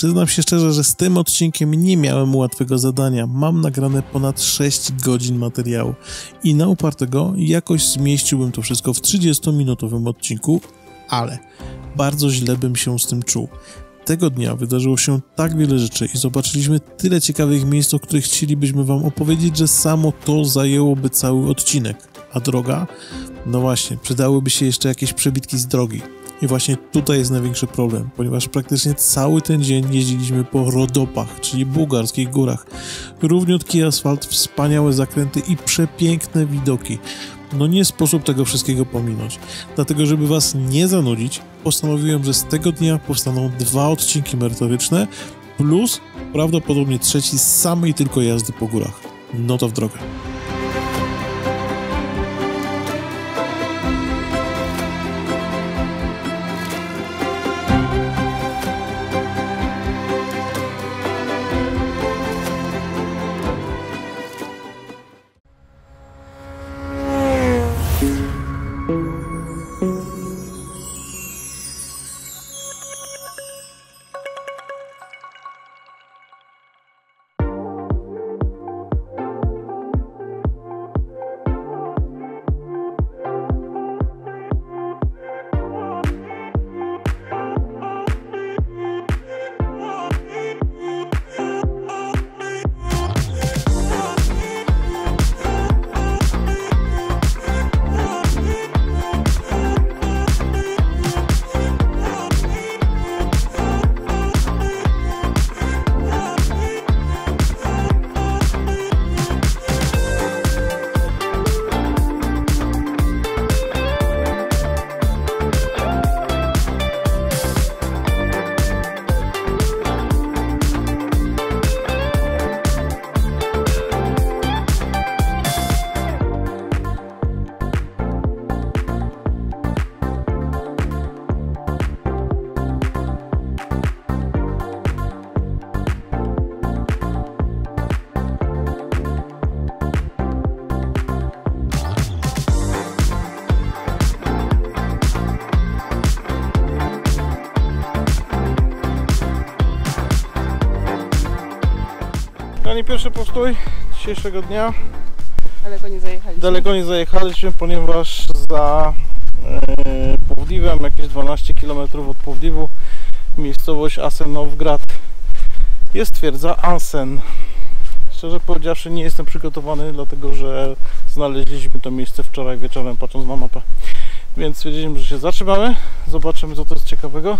Przyznam się szczerze, że z tym odcinkiem nie miałem łatwego zadania. Mam nagrane ponad 6 godzin materiału i na upartego jakoś zmieściłbym to wszystko w 30-minutowym odcinku, ale bardzo źle bym się z tym czuł. Tego dnia wydarzyło się tak wiele rzeczy i zobaczyliśmy tyle ciekawych miejsc, o których chcielibyśmy wam opowiedzieć, że samo to zajęłoby cały odcinek. A droga? No właśnie, przydałyby się jeszcze jakieś przebitki z drogi. I właśnie tutaj jest największy problem, ponieważ praktycznie cały ten dzień jeździliśmy po Rodopach, czyli bułgarskich górach. Równiutki asfalt, wspaniałe zakręty i przepiękne widoki. No nie sposób tego wszystkiego pominąć. Dlatego, żeby was nie zanudzić, postanowiłem, że z tego dnia powstaną 2 odcinki merytoryczne, plus prawdopodobnie trzeci z samej tylko jazdy po górach. No to w drogę. Pierwszy postój dzisiejszego dnia. Daleko nie zajechaliśmy, ponieważ za Płowdiwem, jakieś 12 km od Płowdiwu, miejscowość Asen-Novgrad, jest twierdza Ansen. Szczerze powiedziawszy, nie jestem przygotowany, dlatego że znaleźliśmy to miejsce wczoraj wieczorem, patrząc na mapę. Więc stwierdziliśmy, że się zatrzymamy, zobaczymy, co to jest ciekawego.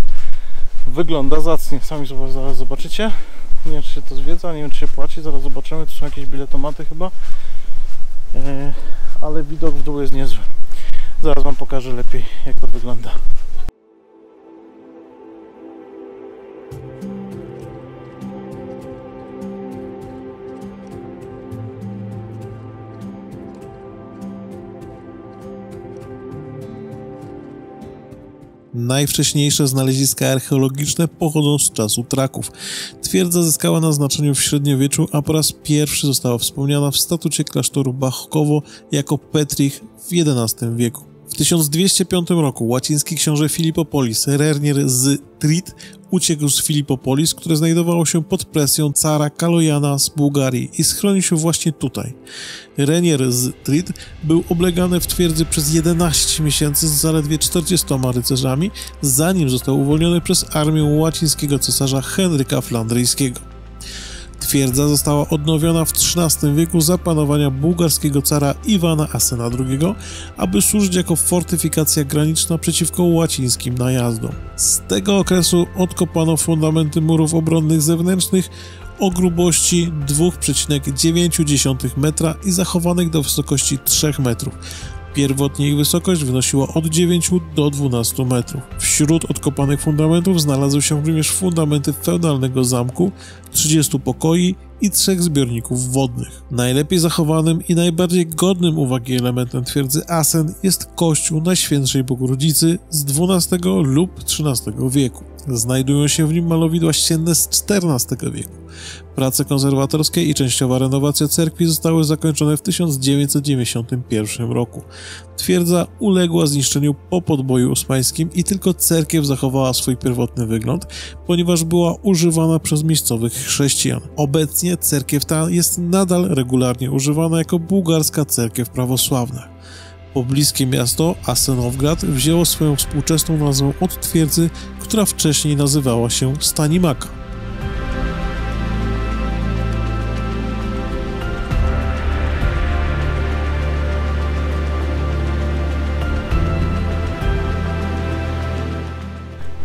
Wygląda zacnie, sami zaraz zobaczycie. Nie wiem, czy się to zwiedza, nie wiem, czy się płaci, zaraz zobaczymy, to są jakieś biletomaty chyba, ale widok w dół jest niezły. Zaraz wam pokażę lepiej, jak to wygląda. Najwcześniejsze znaleziska archeologiczne pochodzą z czasu Traków. Twierdza zyskała na znaczeniu w średniowieczu, a po raz pierwszy została wspomniana w statucie klasztoru Bachkowo jako Petrich w XI wieku. W 1205 roku łaciński książę Filipopolis, Renier z Trit, uciekł z Filipopolis, które znajdowało się pod presją cara Kalojana z Bułgarii i schronił się właśnie tutaj. Renier z Trit był oblegany w twierdzy przez 11 miesięcy z zaledwie 40 rycerzami, zanim został uwolniony przez armię łacińskiego cesarza Henryka Flandryjskiego. Twierdza została odnowiona w XIII wieku za panowania bułgarskiego cara Iwana Asena II, aby służyć jako fortyfikacja graniczna przeciwko łacińskim najazdom. Z tego okresu odkopano fundamenty murów obronnych zewnętrznych o grubości 2,9 metra i zachowanych do wysokości 3 metrów. Pierwotnie ich wysokość wynosiła od 9 do 12 metrów. Wśród odkopanych fundamentów znalazły się również fundamenty feudalnego zamku, 30 pokoi i 3 zbiorników wodnych. Najlepiej zachowanym i najbardziej godnym uwagi elementem twierdzy Asen jest kościół Najświętszej Bogorodzicy z XII lub XIII wieku. Znajdują się w nim malowidła ścienne z XIV wieku. Prace konserwatorskie i częściowa renowacja cerkwi zostały zakończone w 1991 roku. Twierdza uległa zniszczeniu po podboju osmańskim i tylko cerkiew zachowała swój pierwotny wygląd, ponieważ była używana przez miejscowych chrześcijan. Obecnie cerkiew ta jest nadal regularnie używana jako bułgarska cerkiew prawosławna. Pobliskie miasto Asenowgrad wzięło swoją współczesną nazwę od twierdzy, która wcześniej nazywała się Stanimaka.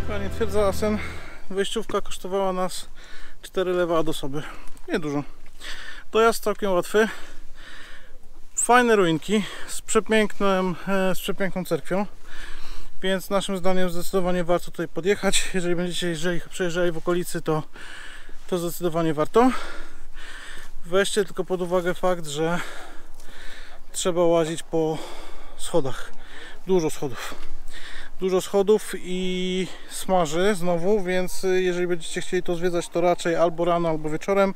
Panie twierdza Asen, wejściówka kosztowała nas 4 lewa od osoby. Niedużo. Dojazd całkiem łatwy. Fajne ruinki z przepiękną cerkwią, więc naszym zdaniem zdecydowanie warto tutaj podjechać. Jeżeli będziecie przejeżdżali w okolicy, to zdecydowanie warto. Weźcie tylko pod uwagę fakt, że trzeba łazić po schodach. Dużo schodów i smaży znowu, więc jeżeli będziecie chcieli to zwiedzać, to raczej albo rano, albo wieczorem.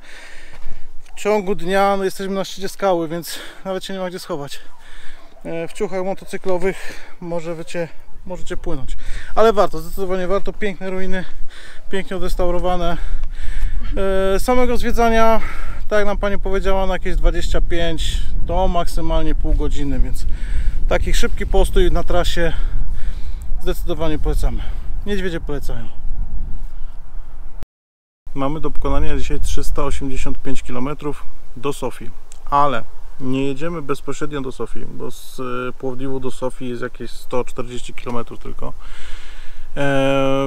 W ciągu dnia jesteśmy na szczycie skały, więc nawet się nie ma gdzie schować. W ciuchach motocyklowych możecie płynąć. Ale warto, zdecydowanie warto. Piękne ruiny, pięknie odrestaurowane. Samego zwiedzania, tak jak nam pani powiedziała, na jakieś 25 do maksymalnie pół godziny, więc taki szybki postój na trasie zdecydowanie polecamy. Niedźwiedzie polecają. Mamy do pokonania dzisiaj 385 km do Sofii, ale nie jedziemy bezpośrednio do Sofii, bo z Płowdiwu do Sofii jest jakieś 140 km tylko,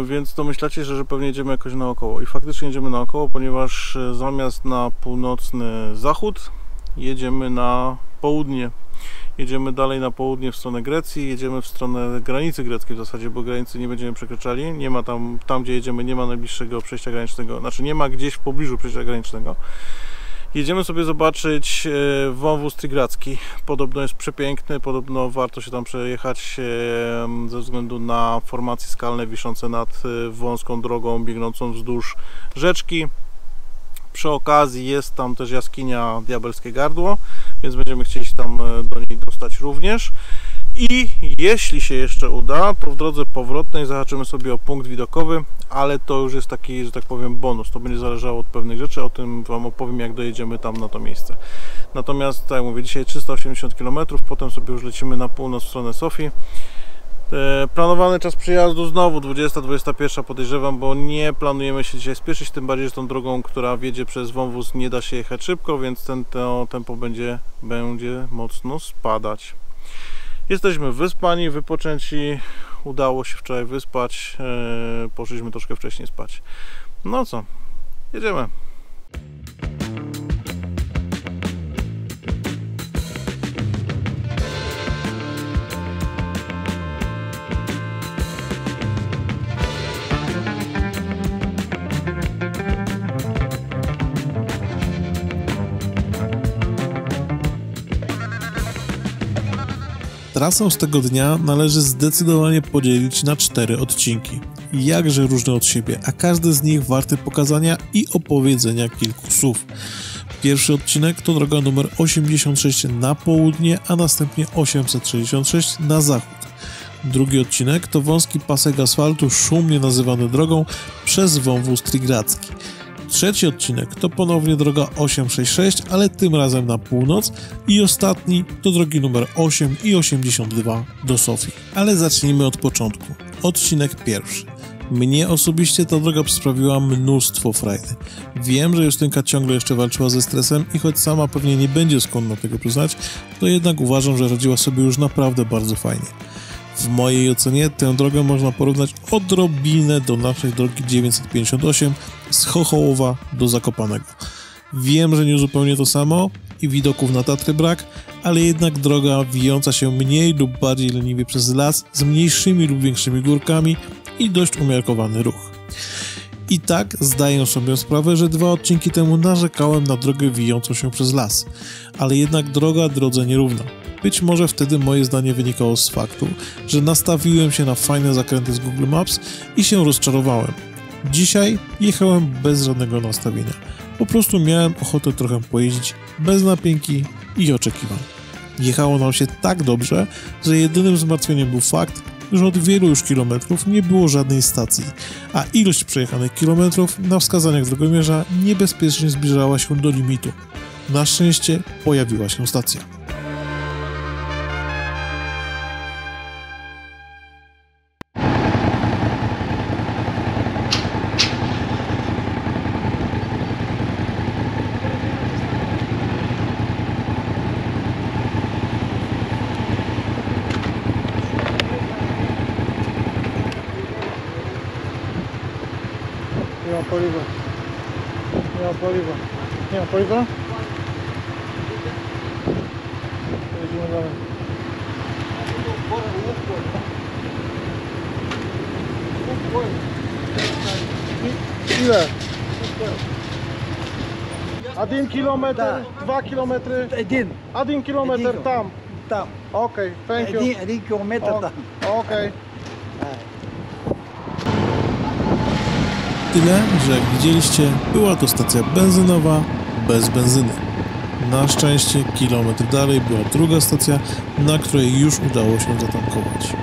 więc domyślacie się, że pewnie jedziemy jakoś naokoło i faktycznie jedziemy naokoło, ponieważ zamiast na północny zachód jedziemy na południe. Jedziemy dalej na południe w stronę Grecji, jedziemy w stronę granicy greckiej w zasadzie, bo granicy nie będziemy przekraczali. Nie ma tam gdzie jedziemy, nie ma najbliższego przejścia granicznego, znaczy nie ma gdzieś w pobliżu przejścia granicznego. Jedziemy sobie zobaczyć wąwóz trigradzki. Podobno jest przepiękny, podobno warto się tam przejechać ze względu na formacje skalne wiszące nad wąską drogą biegnącą wzdłuż rzeczki. Przy okazji jest tam też jaskinia Diabelskie Gardło, więc będziemy chcieli się tam do niej dostać również. I jeśli się jeszcze uda, to w drodze powrotnej zahaczymy sobie o punkt widokowy, ale to już jest taki, że tak powiem, bonus. To będzie zależało od pewnych rzeczy, o tym Wam opowiem, jak dojedziemy tam na to miejsce. Natomiast, tak jak mówię, dzisiaj 380 km, potem sobie już lecimy na północ w stronę Sofii. Planowany czas przyjazdu znowu 20-21 podejrzewam, bo nie planujemy się dzisiaj spieszyć, tym bardziej, że tą drogą, która wiedzie przez wąwóz, nie da się jechać szybko, więc to tempo będzie mocno spadać. Jesteśmy wyspani, wypoczęci, udało się wczoraj wyspać, poszliśmy troszkę wcześniej spać. No co, jedziemy. Trasę z tego dnia należy zdecydowanie podzielić na 4 odcinki, jakże różne od siebie, a każdy z nich warty pokazania i opowiedzenia kilku słów. Pierwszy odcinek to droga numer 86 na południe, a następnie 866 na zachód. Drugi odcinek to wąski pasek asfaltu szumnie nazywany drogą przez wąwóz trigradzki. Trzeci odcinek to ponownie droga 866, ale tym razem na północ i ostatni to drogi numer 8 i 82 do Sofii. Ale zacznijmy od początku. Odcinek pierwszy. Mnie osobiście ta droga sprawiła mnóstwo frajdy. Wiem, że Justynka ciągle jeszcze walczyła ze stresem i choć sama pewnie nie będzie skłonna tego przyznać, to jednak uważam, że radziła sobie już naprawdę bardzo fajnie. W mojej ocenie tę drogę można porównać odrobinę do naszej drogi 958 z Chochołowa do Zakopanego. Wiem, że nie zupełnie to samo i widoków na Tatry brak, ale jednak droga wijąca się mniej lub bardziej leniwie przez las z mniejszymi lub większymi górkami i dość umiarkowany ruch. I tak zdaję sobie sprawę, że 2 odcinki temu narzekałem na drogę wijącą się przez las, ale jednak droga drodze nierówna. Być może wtedy moje zdanie wynikało z faktu, że nastawiłem się na fajne zakręty z Google Maps i się rozczarowałem. Dzisiaj jechałem bez żadnego nastawienia. Po prostu miałem ochotę trochę pojeździć bez napięki i oczekiwań. Jechało nam się tak dobrze, że jedynym zmartwieniem był fakt, że od wielu już kilometrów nie było żadnej stacji, a ilość przejechanych kilometrów na wskazaniach drogomierza niebezpiecznie zbliżała się do limitu. Na szczęście pojawiła się stacja. Nie ma paliwa. Nie ma paliwa. Nie ma paliwa? Jedziemy dalej. Ile? 1 kilometr, 2 kilometry. 1 kilometr tam. Tam. Okej, thank you. 1 kilometr tam. Okej. Tyle, że jak widzieliście, była to stacja benzynowa bez benzyny. Na szczęście kilometr dalej była druga stacja, na której już udało się zatankować.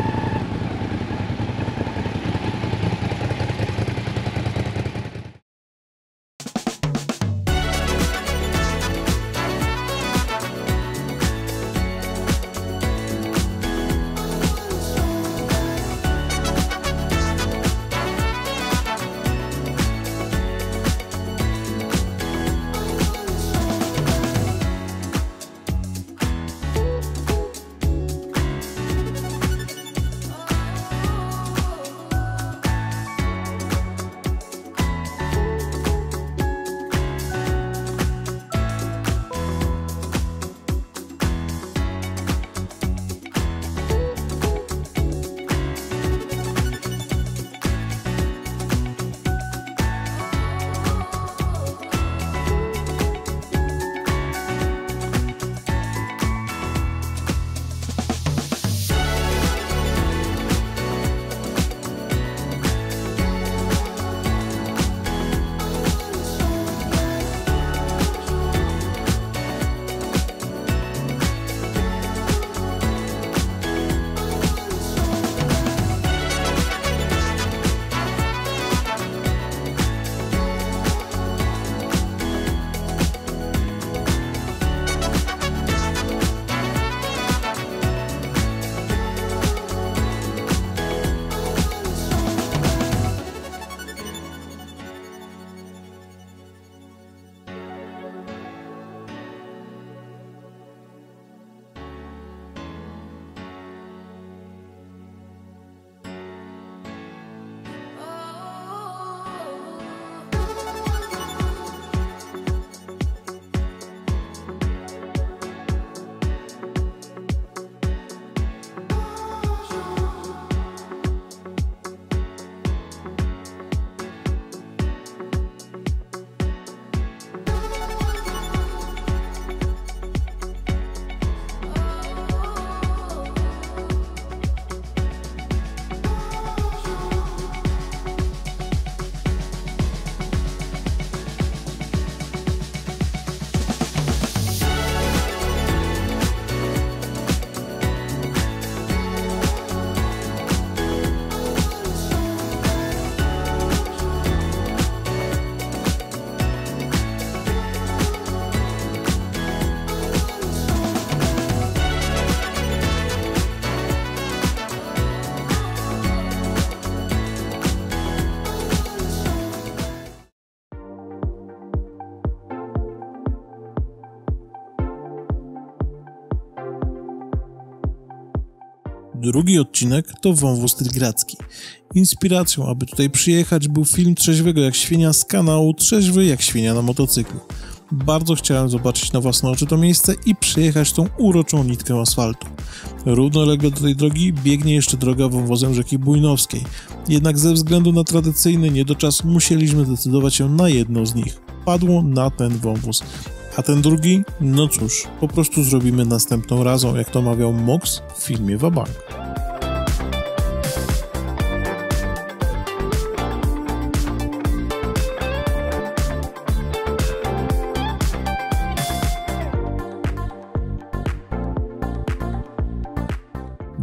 Drugi odcinek to wąwóz trygradzki. Inspiracją, aby tutaj przyjechać, był film Trzeźwego jak świnia z kanału Trzeźwy jak świnia na motocyklu. Bardzo chciałem zobaczyć na własne oczy to miejsce i przejechać tą uroczą nitkę asfaltu. Równolegle do tej drogi biegnie jeszcze droga wąwozem rzeki Bujnowskiej, jednak ze względu na tradycyjny niedoczas musieliśmy zdecydować się na jedną z nich. Padło na ten wąwóz. A ten drugi? No cóż, po prostu zrobimy następną razą, jak to mawiał Mox w filmie Wabank.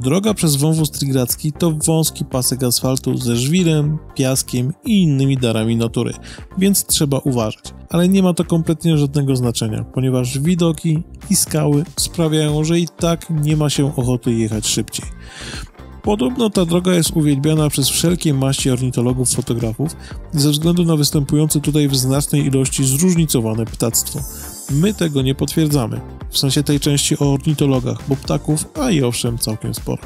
Droga przez wąwóz Trigradzki to wąski pasek asfaltu ze żwirem, piaskiem i innymi darami natury, więc trzeba uważać. Ale nie ma to kompletnie żadnego znaczenia, ponieważ widoki i skały sprawiają, że i tak nie ma się ochoty jechać szybciej. Podobno ta droga jest uwielbiana przez wszelkie maści ornitologów, fotografów ze względu na występujące tutaj w znacznej ilości zróżnicowane ptactwo. My tego nie potwierdzamy, w sensie tej części o ornitologach, bo ptaków, a i owszem, całkiem sporo.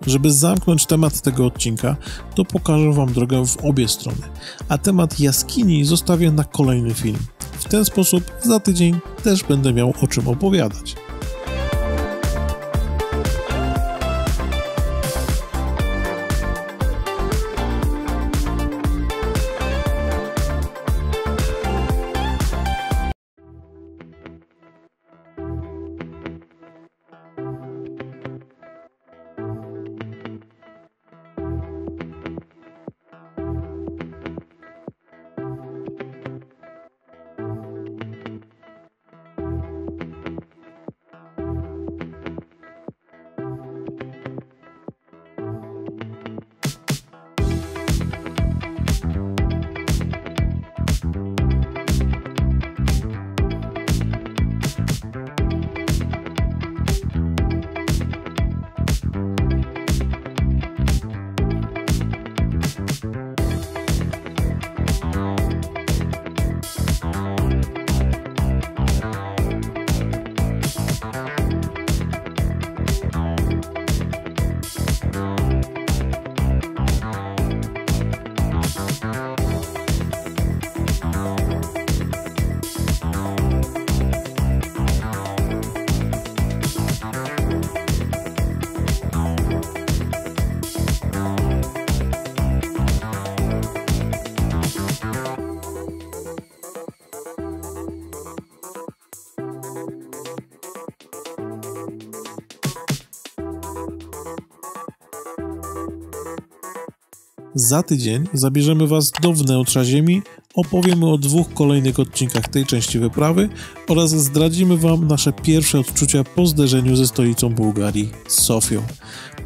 Żeby zamknąć temat tego odcinka, to pokażę Wam drogę w obie strony, a temat jaskini zostawię na kolejny film. W ten sposób za tydzień też będę miał o czym opowiadać. Za tydzień zabierzemy Was do wnętrza Ziemi, opowiemy o 2 kolejnych odcinkach tej części wyprawy oraz zdradzimy Wam nasze pierwsze odczucia po zderzeniu ze stolicą Bułgarii, Sofią.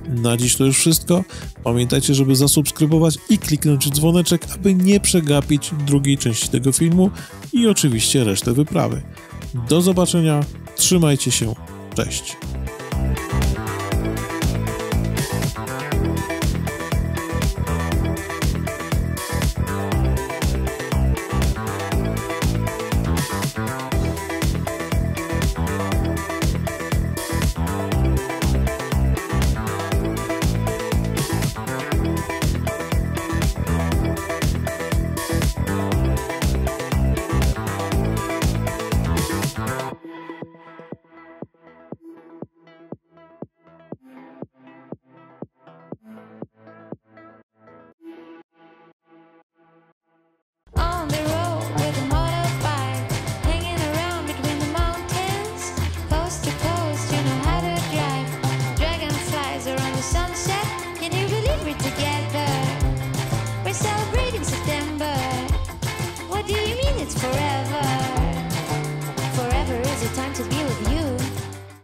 Na dziś to już wszystko. Pamiętajcie, żeby zasubskrybować i kliknąć w dzwoneczek, aby nie przegapić drugiej części tego filmu i oczywiście resztę wyprawy. Do zobaczenia, trzymajcie się, cześć!